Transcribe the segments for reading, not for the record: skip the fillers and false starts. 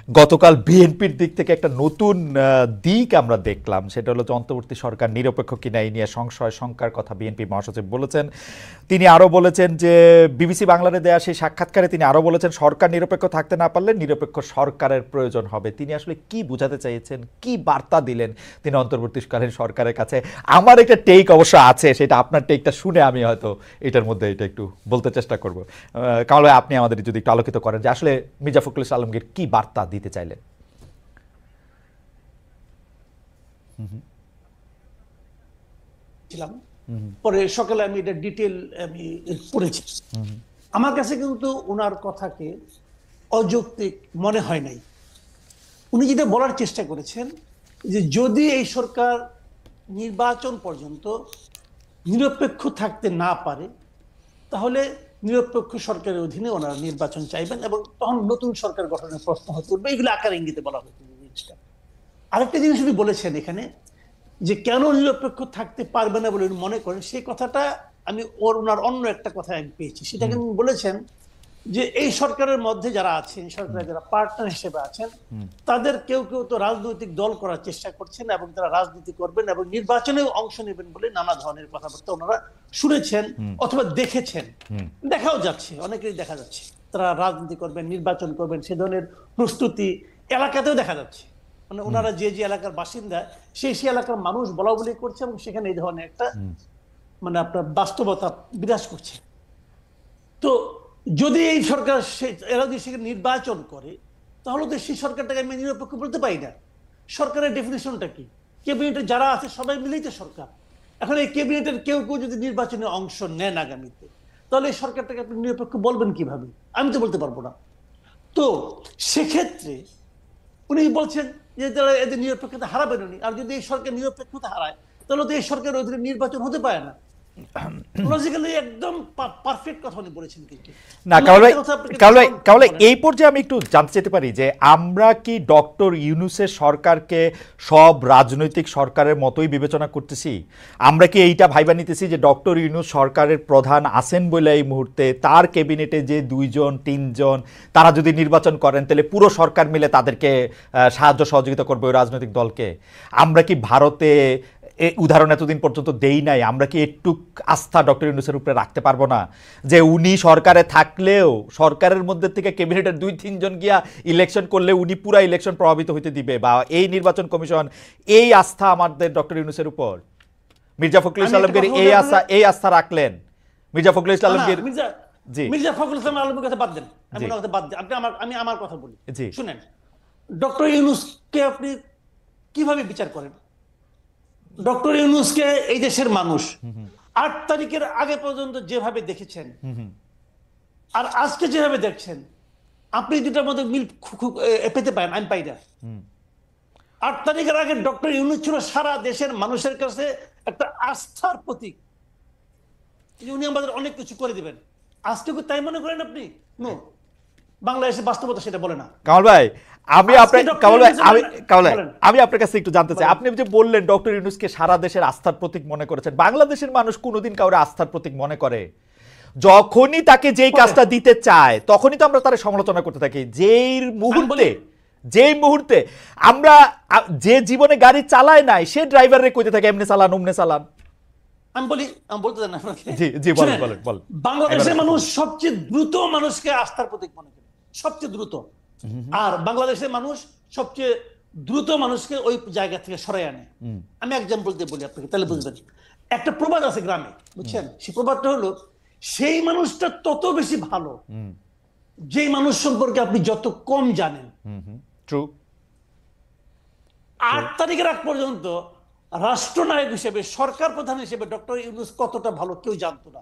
গতকাল বিএনপির দিক থেকে একটা নতুন দিক আমরা দেখলাম, সেটা হলো যে অন্তর্বর্তী সরকার নিরপেক্ষ কিনা এই নিয়ে সংশয় শঙ্কার কথা বিএনপি মহাসচিব বলেছেন। তিনি আরও বলেছেন যে বিবিসি বাংলাতে দেয়া সেই সাক্ষাৎকারে তিনি আরও বলেছেন সরকার নিরপেক্ষ থাকতে না পারলে নিরপেক্ষ সরকারের প্রয়োজন হবে। তিনি আসলে কি বোঝাতে চাইছেন, কি বার্তা দিলেন তিনি অন্তর্বর্তীকালীন সরকারের কাছে? আমার একটা টেক অবশ্য আছে, সেটা আপনার টেকটা শুনে আমি হয়তো এটার মধ্যে এটা একটু বলতে চেষ্টা করব। কামাল ভাই, আপনি আমাদের যদি একটু আলোকিত করেন যে আসলে মির্জা ফখরুল ইসলাম আলমগীর কি বার্তা দিতে চাইলেন। পরে সকালে আমি এটা ডিটেল আমি পড়েছি। আমার কাছে কিন্তু ওনার কথাকে অযৌক্তিক মনে হয় নাই। উনি যেটা বলার চেষ্টা করেছেন যে যদি এই সরকার নির্বাচন পর্যন্ত নিরপেক্ষ থাকতে না পারে তাহলে নিরপেক্ষ সরকারের অধীনে ওনারা নির্বাচন চাইবেন এবং তখন নতুন সরকার গঠনের প্রশ্ন হতে উঠবে। এগুলো আকার ইঙ্গিতে বলা হয়েছে। আরেকটা জিনিস উনি বলেছেন এখানে যে কেন নিরপেক্ষ থাকতে পারবে না বলে উনি মনে করেন, সেই কথাটা আমি ওনার অন্য একটা কথা আমি পেয়েছি। সেটা কিন্তু বলেছেন যে এই সরকারের মধ্যে যারা আছেন, সরকারের যারা পার্টনার হিসেবে আছেন, তাদের কেউ কেউ তো রাজনৈতিক দল করার চেষ্টা করছেন এবং তারা রাজনীতি করবেন এবং নির্বাচনেও অংশ নেবেন বলে নানা ধরনের কথাবার্তা ওনারা শুনেছেন অথবা দেখেছেন। দেখাও যাচ্ছে, অনেকেরই দেখা যাচ্ছে তারা রাজনীতি করবেন, নির্বাচন করবেন, সে ধরনের প্রস্তুতি এলাকাতেও দেখা যাচ্ছে। মানে ওনারা যে যে এলাকার বাসিন্দা সেই এলাকার মানুষ বলা বলি করছে এবং সেখানে এই ধরনের একটা মানে আপনার বাস্তবতা বিরাজ করছে। তো যদি এই সরকার এরা যদি সেখানে নির্বাচন করে তাহলে তো সেই সরকারটাকে আমি নিরপেক্ষ বলতে পারি না। সরকারের ডেফিনিশনটা কি? ক্যাবিনেটে যারা আছে সবাই মিলেই তো সরকার। এখন এই ক্যাবিনেটের কেউ কেউ যদি নির্বাচনে অংশ নেন আগামীতে, তাহলে এই সরকারটাকে আপনি নিরপেক্ষ বলবেন কিভাবে? আমি তো বলতে পারবো না। তো সেক্ষেত্রে উনি বলছেন যে তারা এদের নিরপেক্ষতা হারাবেন উনি, আর যদি এই সরকার নিরপেক্ষতা হারায় তাহলে তো এই সরকারের অধীনে নির্বাচন হতে পারে না। লজিক্যালি একদম পারফেক্ট কথা উনি বলেছেন। কিন্তু না কামাল ভাই, এই পর্যায়ে আমি একটু জানতে চাইতে পারি যে আমরা কি ডক্টর ইউনূসের সরকারকে সব রাজনৈতিক সরকারের মতোই বিবেচনা করতেছি? আমরা কি এইটা ভাইবা নিতেছি যে ডক্টর ইউনূস সরকারের প্রধান আছেন বলে এই মুহূর্তে তার ক্যাবিনেটে যে 2 জন 3 জন তারা যদি নির্বাচন করেন তাহলে পুরো সরকার মিলে তাদেরকে সাহায্য সহযোগিতা করবে ওই রাজনৈতিক দলকে? আমরা কি ভারতে উদাহরণ এতদিন পর্যন্ত দেই নাই? আমরা কি একটু আস্থা ডক্টর ইউনূসের উপরে রাখতে পারবো না যে উনি সরকারে থাকলেও সরকারের মধ্যে থেকে ক্যাবিনেটের 2-3 জন গিয়া ইলেকশন করলে উনি পুরা ইলেকশন প্রভাবিত হইতে দিবে, বা এই নির্বাচন কমিশন এই আস্থা আমাদের ডক্টর ইউনূসের উপর? মির্জা ফখরুল ইসলাম আলমগীর এই আস্থা রাখলেন? মির্জা ফখরুল ইসলাম আলমগীর জি মির্জা ফখরুল ইসলাম আলমগীর কথা বাদ দেন, আমি আমার কথা বলি। শুনেন, ডক্টর ইউনূসকে আপনি কিভাবে বিচার করেন? ডক্টর ইউনূসকে এই দেশের মানুষ 8 তারিখের আগে পর্যন্ত যেভাবে দেখেছেন আর আজকে যেভাবে দেখছেন, আপনি দুটার মধ্যে মিল পেতে পারেন, আমি পাই না। 8 তারিখের আগে ডক্টর ইউনূস ছিল সারা দেশের মানুষের কাছে একটা আস্থার প্রতীক, উনি আমাদের অনেক কিছু করে দিবেন। আজকে তাই মনে করেন আপনি? নো, বাংলাদেশের বাস্তবতা সেটা বলে না। কামাল ভাই, আমি আপনার কাছে একটু জানতে চাই, আপনি যে বললেন ডক্টর ইউনূসকে সারা দেশের আস্থার প্রতীক মনে করেছেন, বাংলাদেশের মানুষ কোনোদিন কাউরে আস্থার প্রতীক মনে করে? যখনই তাকে যেই কাজটা দিতে চায় তখনই তো আমরা তার সমালোচনা করতে থাকি। যেই মুহূর্তে আমরা যে জীবনে গাড়ি চালায় নাই সে ড্রাইভারে কইতে থাকে এমনি চালান অমনে চালান। আমি বলতে চান আপনাকে, জি বলেন। বাংলাদেশের মানুষ সবচেয়ে দ্রুত মানুষকে আস্থার প্রতীক মনে করে, সবচেয়ে দ্রুত। আর বাংলাদেশের মানুষ সবচেয়ে দ্রুত মানুষকে ওই জায়গা থেকে সরাই আনে। আমি এক্সাম্পল দিয়ে বলি আপনাকে, তাহলে বুঝবেন। একটা প্রবাদ আছে গ্রামে, বুঝছেন? সেই প্রবাদটা হলো, সেই মানুষটা তত বেশি ভালো যেই মানুষ সম্পর্কে আপনি যত কম জানেন। ট্রু। 8 তারিখের আগ পর্যন্ত রাষ্ট্রনায়ক হিসেবে, সরকার প্রধান হিসেবে ডক্টর ইউনূস কতটা ভালো কেউ জানতো না।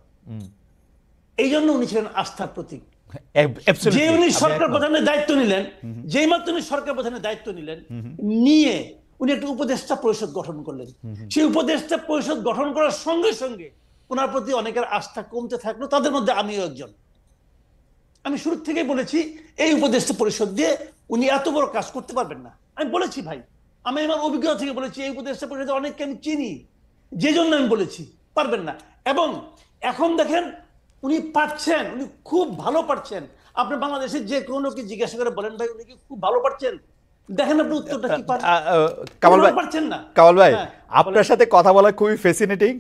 এই জন্য উনি ছিলেন আস্থার প্রতীক। যে উনি সরকার প্রধানের দায়িত্ব নিলেন, যেই মাত্র উনি সরকার প্রধানের দায়িত্ব নিয়ে উনি একটা উপদেষ্টা পরিষদ গঠন করলেন। সেই উপদেষ্টা পরিষদ গঠন করার সঙ্গে সঙ্গে ওনার প্রতি অনেকের আস্থা কমতে থাকলো, তাদের মধ্যে আমিও একজন। আমি শুরু থেকেই বলেছি এই উপদেষ্টা পরিষদ দিয়ে উনি এত বড় কাজ করতে পারবেন না। আমি বলেছি ভাই, আমি আমার অভিজ্ঞতা থেকে বলেছি, এই উপদেষ্টা পরিষদে অনেককে আমি চিনি, যে জন্য আমি বলেছি পারবেন না। এবং এখন দেখেন উনি পারছেন, উনি খুব ভালো পারছেন। আপনি বাংলাদেশের যে কোনো কি জিজ্ঞাসা করে বলেন ভাই উনি কি খুব ভালো পারছেন, দেখেন আপনি উত্তরটা কি পান। কামাল ভাই পারছেন না। কামাল ভাই আপনার সাথে কথা বলা খুবই ফ্যাসিনেটিং,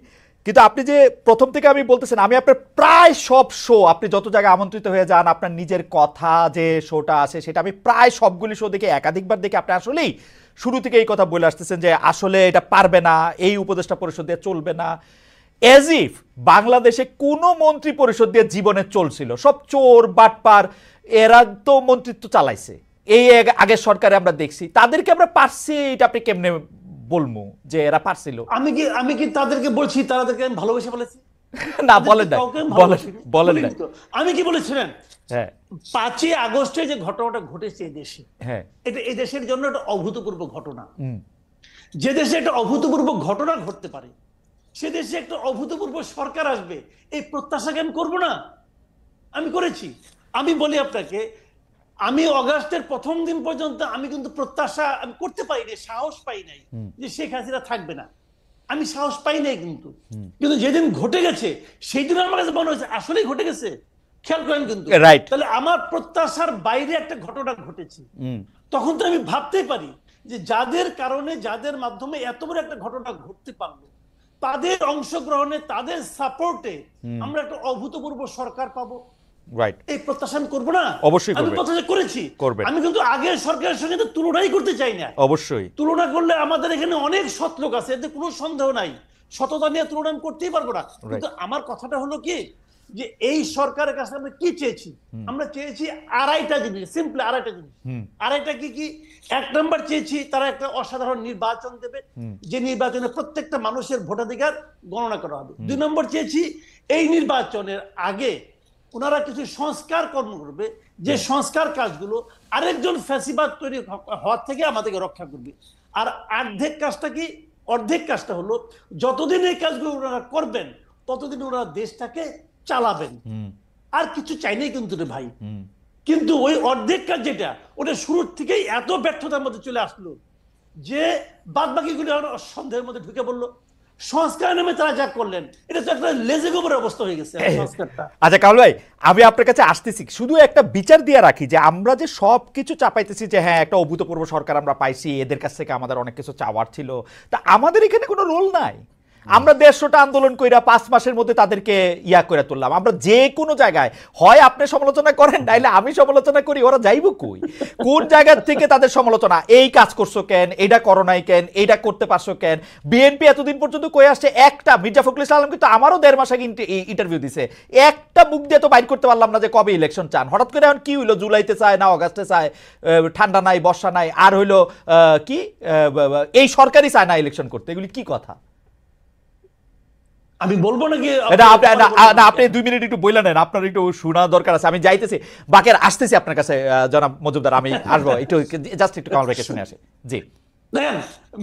কিন্তু আপনি যে প্রথম থেকে আমি বলতেছেন, আমি আপনার প্রায় সব শো, আপনি যত জায়গায় আমন্ত্রিত হয়ে যান, আপনার নিজের কথা যে শোটা আছে সেটা আমি প্রায় সবগুলি শো দেখে একাধিকবার দেখে আপনি আসলেই শুরু থেকে এই কথা বলে আসতেছেন যে আসলে এটা পারবে না, এই উপদেষ্টা পরিষদ দিয়ে চলবে না, এজ ইফ বাংলাদেশে কোনো মন্ত্রী পরিষদ দিয়ে জীবনে চলছিল, সব চোর বাটপার, এরা তো মন্ত্রিত্ব চালাইছে এই আগের সরকারে আমরা দেখছি, তাদেরকে আমরা পারছি, এটা আপনি কেমনে বলবো যে এরা পারছিল? আমি কি তাদেরকে বলছি তাদেরকে আমি ভালোবেসে বলেছি? না বলেন না, বলেন না। আমি কি বলেছিলেন? হ্যাঁ, 5ই আগস্টে যে ঘটনাটা ঘটেছে এই দেশে, হ্যাঁ, এটা এই দেশের জন্য একটা অভূতপূর্ব ঘটনা। যে দেশে একটা অভূতপূর্ব ঘটনা ঘটতে পারে সে দেশে একটা অভূতপূর্ব সরকার আসবে, এই প্রত্যাশাকে আমি করবো না? আমি করেছি। আমি বলি আপনাকে, আমি অগাস্টের প্রথম দিন পর্যন্ত আমি কিন্তু প্রত্যাশা আমি করতে পারিনি, সাহস পাই নাই যে শেখ হাসিনা থাকবে না, আমি সাহস পাই নাই। কিন্তু যেদিন ঘটে গেছে সেই দিন আমার কাছে মনে হয়েছে আসলেই ঘটে গেছে। খেয়াল করেন কিন্তু, তাহলে আমার প্রত্যাশার বাইরে একটা ঘটনা ঘটেছে। তখন তো আমি ভাবতেই পারি যে যাদের কারণে, যাদের মাধ্যমে এত বড় একটা ঘটনা ঘটতে পারলো, তাদের অংশগ্রহণে, তাদের সাপোর্টে আমরা একটা অভূতপূর্ব সরকার পাবো, এই প্রত্যাশা করবো না? অবশ্যই আমি প্রত্যাশা করেছি। আমি কিন্তু আগের সরকারের সঙ্গে তো তুলনাই করতে চাই না। অবশ্যই তুলনা করলে আমাদের এখানে অনেক সৎ লোক আছে, এতে কোনো সন্দেহ নাই, সততা নিয়ে তুলনা আমি করতেই পারবো না। কিন্তু আমার কথাটা হলো কি, যে এই সরকারের কাছে আমরা কি চেয়েছি? আমরা চেয়েছি আড়াইটা জিনিস, সিম্পল আড়াইটা জিনিস। আড়াইটা কি কি? 1 নম্বর চেয়েছি তারা একটা অসাধারণ নির্বাচন দেবে, যে নির্বাচনে প্রত্যেকটা মানুষের ভোটাধিকার গণনা করা হবে। 2 নম্বর চেয়েছি এই নির্বাচনের আগে ওনারা কিছু সংস্কার কর্ম করবে, যে সংস্কার কাজগুলো আরেকজন ফ্যাসিবাদ তৈরি হওয়ার থেকে আমাদেরকে রক্ষা করবে। আর অর্ধেক কাজটা কি? অর্ধেক কাজটা হলো যতদিন এই কাজগুলো ওনারা করবেন ততদিন ওনারা দেশটাকে চালাবেন। আর কিছু চাই নাই কিন্তু রে ভাই। কিন্তু ওই অর্ধেক কাজ যেটা, ওটা শুরুর থেকেই এত ব্যর্থতার মধ্যে চলে আসলো যে বাদ বাকিগুলো সন্দেহের মধ্যে ঢুকে পড়লো। সংস্কার নামে তারা যা করলেন, এটা তো একটা লেজে গোবরের অবস্থা হয়ে গেছে সংস্কারটা। আচ্ছা কামাল ভাই, আমি আপনার কাছে আসতেছি, শুধু একটা বিচার দিয়ে রাখি যে আমরা যে সব কিছু চাপাইতেছি যে হ্যাঁ একটা অভূতপূর্ব সরকার আমরা পাইছি, এদের কাছ থেকে আমাদের অনেক কিছু চাওয়ার ছিল, তা আমাদের এখানে কোনো রোল নাই। আমরা 150টা আন্দোলন কইরা 5 মাসের মধ্যে তাদেরকে ইয়া করে তুললাম। আমরা যে কোনো জায়গায় হয় আপনি সমালোচনা করেন, নাইলে আমি সমালোচনা করি, ওরা যাইব কই? কোন জায়গা থেকে তাদের সমালোচনা? এই কাজ করছো কেন, এইটা করো নাই কেন, এইটা করতে পারছো কেন? বিএনপি এতদিন পর্যন্ত কই আসছে, একটা মির্জা ফখরুল ইসলাম কিন্তু আমারও 1.5 মাস আগে ইন্টারভিউ দিছে, একটা মুখ দিয়ে তো বাইর করতে পারলাম না যে কবে ইলেকশন চান। হঠাৎ করে এখন কি হইলো, জুলাইতে চায় না অগাস্টে চায়, ঠান্ডা নাই বর্ষা নাই, আর হইলো কি এই সরকারই চায় না ইলেকশন করতে, এগুলি কি কথা? আমি বলবো নাকি? আপনি 2 মিনিট একটু বইলা নেন, আপনার একটু শোনা দরকার আছে। আমি যাইতেছি, বাকের আসতেছি আপনার কাছে জনাব মজুমদার, আমি আসবো একটু, জাস্ট একটু কামাল ভাইকে শুনে আসি। জি দেখেন,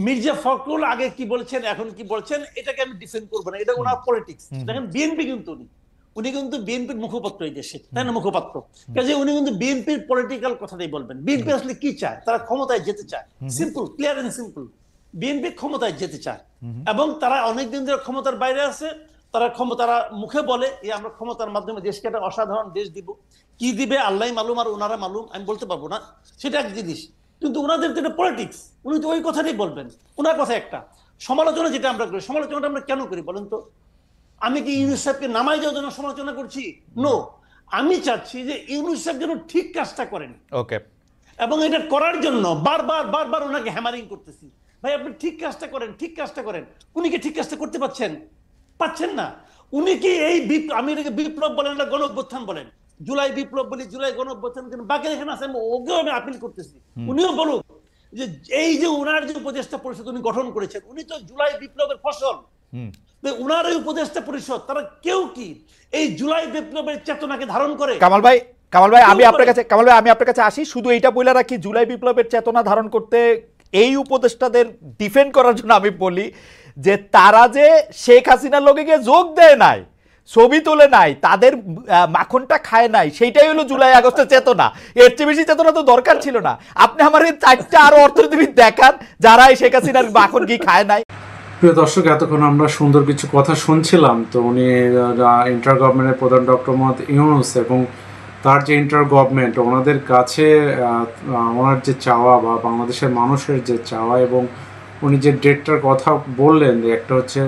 মির্জা ফখরুল আগে কি বলছেন এখন কি বলছেন এটাকে আমি ডিফেন্ড করবো না, এটা ওনার পলিটিক্স। দেখেন বিএনপি কিন্তু উনি কিন্তু বিএনপির মুখপাত্র এই দেশে, তাই না? মুখপাত্র, কাজে উনি কিন্তু বিএনপির পলিটিক্যাল কথাটাই বলবেন। বিএনপি আসলে কি চায়? তারা ক্ষমতায় যেতে চায়, simple, clear and simple. BNP ক্ষমতায় যেতে চায় এবং তারা অনেকদিন ধরে ক্ষমতার বাইরে আছে। তারা মুখে বলে আমরা ক্ষমতার মাধ্যমে দেশকে একটা অসাধারণ দেশ দিব, কি দিবে আল্লাহ মালুম আর ওনারা মালুম, আমি বলতে পারবো না, সেটা এক জিনিস। কিন্তু ওনাদের যেটা পলিটিক্স, উনি তো ওই কথাটাই বলবেন। ওনার কথা একটা। সমালোচনা যেটা আমরা করি, সমালোচনাটা আমরা কেন করি বলেন তো? আমি কি ইউনূস সাহেবকে নামাই যাওয়ার জন্য সমালোচনা করছি? নো, আমি চাচ্ছি যে ইউনূস সাহেব যেন ঠিক কাজটা করেন। ওকে, এবং এটা করার জন্য বারবার ওনাকে হ্যামারিং করতেছি, ভাই আপনি ঠিক কাজটা করেন, ঠিক কাজটা করেন। উনি কি ঠিক কাজটা করতে পাচ্ছেন না? উনি কি এই আমি এটাকে বিপ্লব বলেন না গণ অভ্যুত্থান বলেন, জুলাই বিপ্লব বলি, জুলাই গণ অভ্যুত্থান, কিন্তু বাকি এখানে আছে, ওকেও আমি আপিল করতেছি উনিও বলুক যে এই যে উনার যে উপদেষ্টা পরিষদ উনি গঠন করেছেন, উনি তো জুলাই বিপ্লবের ফসল। উনার এই উপদেষ্টা পরিষদ তারা কেউ কি এই জুলাই বিপ্লবের চেতনাকে ধারণ করে? কামাল ভাই আমি আপনার কাছে আসি, শুধু এইটা বলে রাখি, জুলাই বিপ্লবের চেতনা ধারণ করতে এই উপদেষ্টাদের ডিফেন্ড করার জন্য আমি বলি যে তারা যে শেখ হাসিনার লগে গিয়ে যোগ দেয় নাই, ছবি তোলে নাই, তাদের মাখনটা খায় নাই, সেইটাই হলো জুলাই আগস্টের চেতনা। এর চেয়ে বেশি চেতনা তো দরকার ছিল না। আপনি আমার এই 4টা আরো অর্থনীতিবিদ দেখান যারা এই শেখ হাসিনার মাখন কি খায় নাই। প্রিয় দর্শক, এতক্ষণ আমরা সুন্দর কিছু কথা শুনছিলাম। তো উনি ইন্টার গভর্নমেন্টের প্রধান ডক্টর মোহাম্মদ ইউনূস এবং তার যে ইন্টার গভর্নমেন্ট ওনাদের কাছে ওনার যে চাওয়া বা বাংলাদেশের মানুষের যে চাওয়া, এবং উনি যে ডেটটার কথা বললেন, একটা হচ্ছে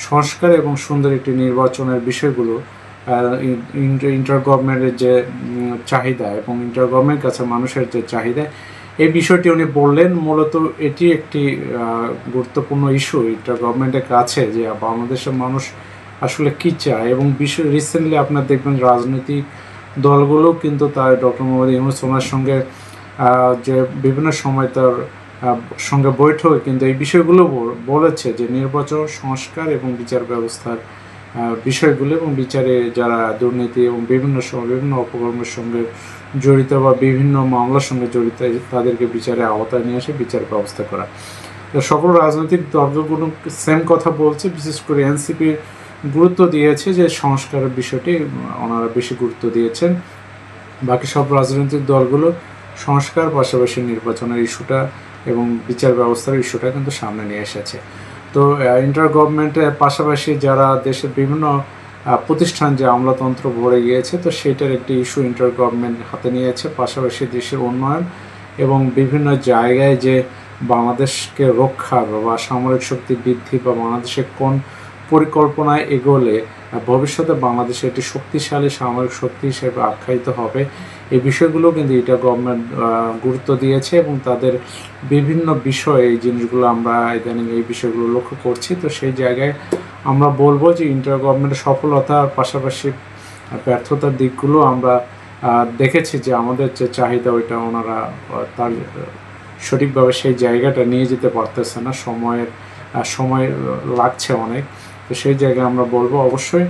সংস্কার এবং সুন্দর একটি নির্বাচনের বিষয়গুলো, ইন্টার গভর্নমেন্টের যে চাহিদা এবং ইন্টার গভর্নমেন্টের কাছে মানুষের যে চাহিদা, এই বিষয়টি উনি বললেন। মূলত এটি একটি গুরুত্বপূর্ণ ইস্যু ইন্টার গভর্নমেন্টের কাছে, যে বাংলাদেশের মানুষ আসলে কী চায়। এবং বিষয় রিসেন্টলি আপনার দেখবেন রাজনৈতিক দলগুলো কিন্তু তার ডক্টর মোহাম্মদ ইউনূস ওনার সঙ্গে যে বিভিন্ন সময় তার সঙ্গে বৈঠক কিন্তু এই বিষয়গুলো বলেছে যে নির্বাচন, সংস্কার এবং বিচার ব্যবস্থার বিষয়গুলো, এবং বিচারে যারা দুর্নীতি এবং বিভিন্ন সময় বিভিন্ন অপকর্মের সঙ্গে জড়িত বা বিভিন্ন মামলার সঙ্গে জড়িত তাদেরকে বিচারে আওতায় নিয়ে এসে বিচার ব্যবস্থা করা। সকল রাজনৈতিক দলগুলো সেম কথা বলছে। বিশেষ করে এনসিপি গুরুত্ব দিয়েছে যে সংস্কারের বিষয়টি ওনারা বেশি গুরুত্ব দিয়েছেন। বাকি সব রাজনৈতিক দলগুলো সংস্কার পাশাপাশি নির্বাচনের ইস্যুটা এবং বিচার ব্যবস্থার ইস্যুটা কিন্তু সামনে নিয়ে এসেছে। তো ইন্টার গভর্নমেন্টের পাশাপাশি যারা দেশের বিভিন্ন প্রতিষ্ঠান যে আমলাতন্ত্র ভরে গিয়েছে, তো সেইটার একটি ইস্যু ইন্টার গভর্নমেন্ট হাতে নিয়েছে। পাশাপাশি দেশের উন্নয়ন এবং বিভিন্ন জায়গায় যে বাংলাদেশকে রক্ষা বা সামরিক শক্তি বৃদ্ধি বা বাংলাদেশের কোন পরিকল্পনায় এগোলে ভবিষ্যতে বাংলাদেশে একটি শক্তিশালী সামরিক শক্তি হিসেবে আখ্যায়িত হবে, এই বিষয়গুলো কিন্তু এটা গভর্নমেন্ট গুরুত্ব দিয়েছে। এবং তাদের বিভিন্ন বিষয়ে এই জিনিসগুলো আমরা ইদানিং এই বিষয়গুলো লক্ষ্য করছি। তো সেই জায়গায় আমরা বলবো যে ইন্টার গভর্নমেন্টের সফলতার পাশাপাশি ব্যর্থতার দিকগুলো আমরা দেখেছি, যে আমাদের যে চাহিদা ওইটা ওনারা তার সঠিকভাবে সেই জায়গাটা নিয়ে যেতে পারতেছে না, সময় লাগছে অনেক। তো সেই জায়গায় আমরা বলবো অবশ্যই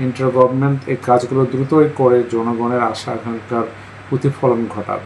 ইন্টার গভর্নমেন্ট এই কাজগুলো দ্রুতই করে জনগণের আশা আকাঙ্ক্ষার প্রতিফলন ঘটাবে।